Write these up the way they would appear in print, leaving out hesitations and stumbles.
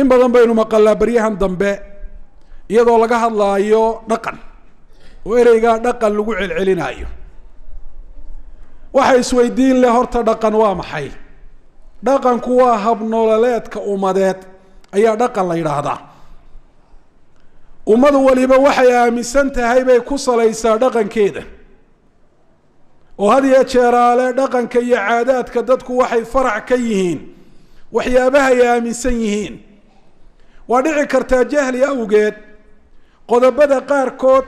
in badan baynu maqalnaa baryahan dambe iyadoo laga hadlaayo dhaqan oo ereygaa dhaqan lagu celcelinaayo. waxa isweydiin leh horta dhaqan waa maxay? dhaqanku waa hab nololeedka ummadeed ayaa dhaqan la yidhaahdaa. ummad waliba waxay aaminsan tahay bay ku salaysaa dhaqankeeda, oo had iyo jeeraale dhaqanka iyo caadaadka dadku waxay farac ka yihiin waxyaabaha ay aaminsan yihiin. waa dhici kartaa jahli awgeed qodobada qaarkood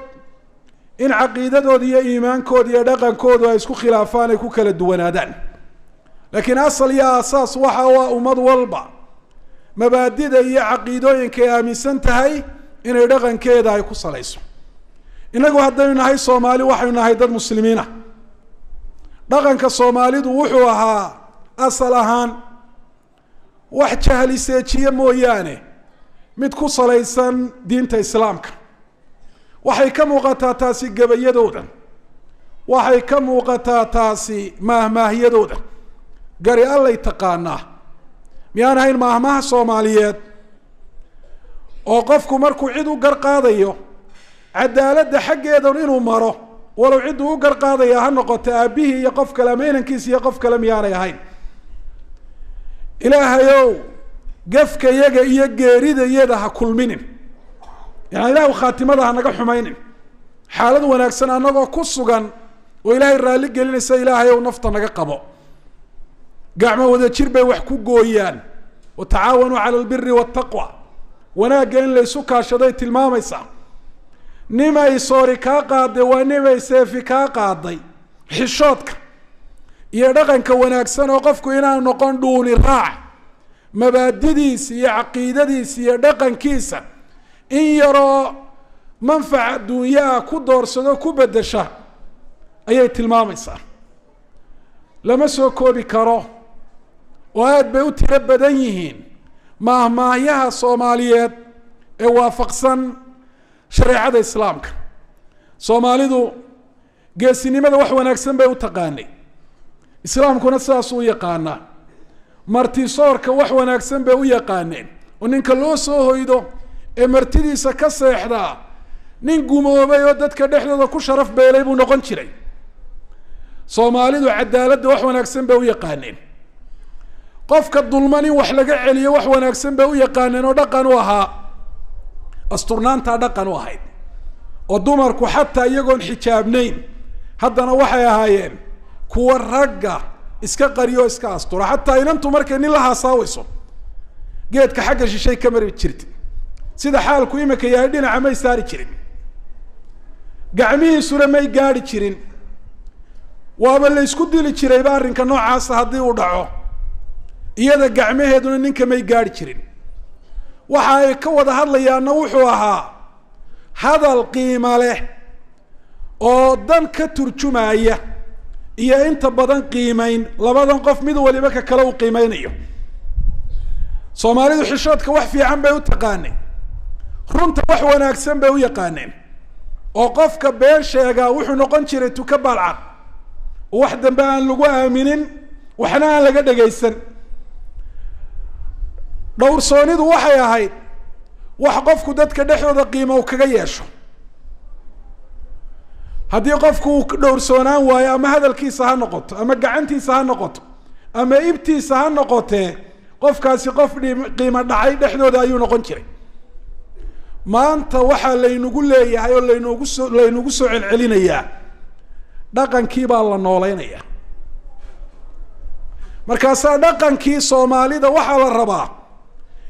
in caqiidadooda iyo iimaankooda iyo dhaqankoodu ay isku khilaafaan, ay ku kala duwanaadaan. laakiin asal iyo aasaas waxa waa ummad walba mabaadida iyo caqiidooyinka ay aaminsan tahay inay dhaqankeeda ay ku salayso. innagu haddaynu nahay Soomaali, waxaynu nahay dad muslimiina. dhaqanka Soomaalidu wuxuu ahaa asal ahaan wax jahli seejiye mooyaane mid ku salaysan diinta islaamka. waxay ka muuqataa taasi gabayadooda, waxay ka muuqataa taasi maahmaahyadooda. gari allay taqaanaa miyaan ahayn maahmaha Soomaaliyeed oo qofku markuu cid u gar qaadayo cadaaladda xaggeedan inuu maro, walow cidduu u gar qaadaya ha noqoto aabbihii iyo qof kale ama inankiisa iyo qof kale miyaanay ahayn. ilaahayow gafka yaga iyo geerida iyada ha kulminin, yani ilaahu khaatimada ha naga xumaynin. xaalad wanaagsan annagoo ku sugan oo ilaahay raalli gelinaysa, ilaahayow nafta naga qabo. gacmo wada jir bay wax ku gooyaan, watacaawanuu cala albiri waataqwa. wanaagga in laysu kaashaday tilmaamaysaa. nimay soori kaa qaaday waa nimay seefi kaa qaaday. xishoodka iyo dhaqanka wanaagsan oo qofku inaan noqon dhuuni raac, mabaadidiisa iyo caqiidadiisa iyo dhaqankiisa in yaroo manfac adduunyaa ku doorsado ku bedesha ayay tilmaamaysaa. lama soo koobi karo oo aad bay u tiro badan yihiin maahmaahyaha Soomaaliyeed ee waafaqsan shareecada islaamka. Soomaalidu geesinimada wax wanaagsan bay u taqaanay, islaamkuna sidaas u yaqaanaa. martisoorka wax wanaagsan bay u yaqaaneen, oo ninka loo soo hoydo ee martidiisa ka seexdaa nin gumoobay oo dadka dhexdooda ku sharaf beelay buu noqon jiray. Soomaalidu cadaaladda wax wanaagsan bay u yaqaaneen. qofka dulman in wax laga celiyo wax wanaagsan bay u yaqaaneen oo dhaqan u ahaa. asturnaanta dhaqan u ahayd, oo dumarku xataa iyagoon xijaabnayn haddana waxay ahaayeen kuwa ragga iska qariyo iska astura. xataa inantu markay nin la haasaawayso geedka xagga shishay ka mari jirtay, sida xaalku imika yahay dhinaca may saari jirin, gacmihiisuna may gaadhi jirin. waaba la isku dili jirayba arrinka noocaasa haddii uu dhaco, iyada gacmaheeduna ninka may gaadhi jirin. waxa ay ka wada hadlayaanna wuxuu ahaa hadal qiimo leh oo dan ka turjumaya iyo inta badan qiimayn labadan qof mid waliba ka kale u qiimeynayo. Soomaalidu xishoodka wax fiican bay u taqaaneen, runta wax wanaagsan bay u yaqaaneen, oo qofka been sheegaa wuxuu noqon jiray tuka balcad, wax dambe aan lagu aaminin, waxna aan laga dhagaysan. dhowrsoonidu waxay ahayd wax qofku dadka dhexdooda qiimo kaga yeesho. haddii qofku uu dhowrsoonaan waayo, ama hadalkiisa ha noqoto, ama gacantiisa ha noqoto, ama ibtiisa ha noqotee, qofkaasi qof qiimo dhacay dhexdooda ayuu noqon jiray. maanta waxaa laynagu leeyahay oo laynagu soo celcelinayaa dhaqankii baa la nooleynaya. markaasaa dhaqankii Soomaalida waxaa la rabaa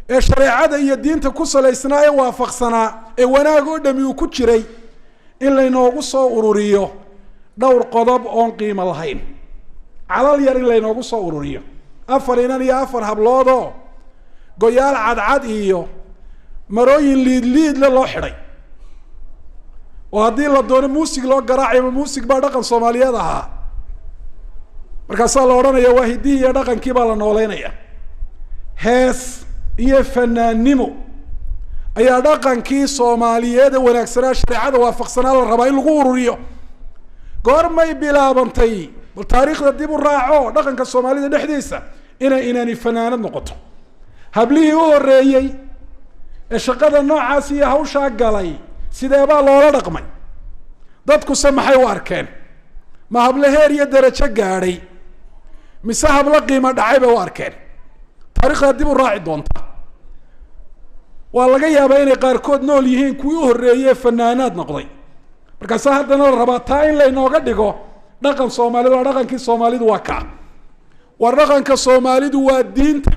ee shareecada iyo diinta ku salaysnaa ee waafaqsanaa ee wanaag oo dhami uu ku jiray in laynoogu soo ururiyo dhowr qodob oon qiimo lahayn. calal yar in laynoogu soo ururiyo 4 inan iyo 4 habloodoo goyaal cadcad iyo marooyin liid loo xidhay, oo haddii la doono muusig loo garaacayo muusig baa dhaqan Soomaaliyeed ahaa. markaasaa la odhanaya waa hiddihii iyo dhaqankii baa la nooleynaya. hees iyo fanaannimo ayaa dhaqankii Soomaaliyeed wanaagsanaa shareecada waafaqsanaa la rabaa in lagu ururiyo. goormay bilaabantay? bal taariikhda dib u raaco dhaqanka Soomaalida dhexdiisa inay fanaanad noqoto. hablihii u horeeyay ee shaqada noocaas iyo hawshaa galay sideebaa loola dhaqmay dadkuse maxay u arkeen ma hablo heer iyo darajo gaadhay mise hablo qiimo dhacay bay u arkeen taarikhdaa dib u raaci doonta waa laga yaabaa inay qaarkood nool yihiin kuwii u horreeyey fanaanaad noqday markaasa haddana la rabaa taa in laynooga dhigo dhaqan soomaalidu waa dhaqankii soomaalidu waa kaa war dhaqanka soomaalidu waa diinta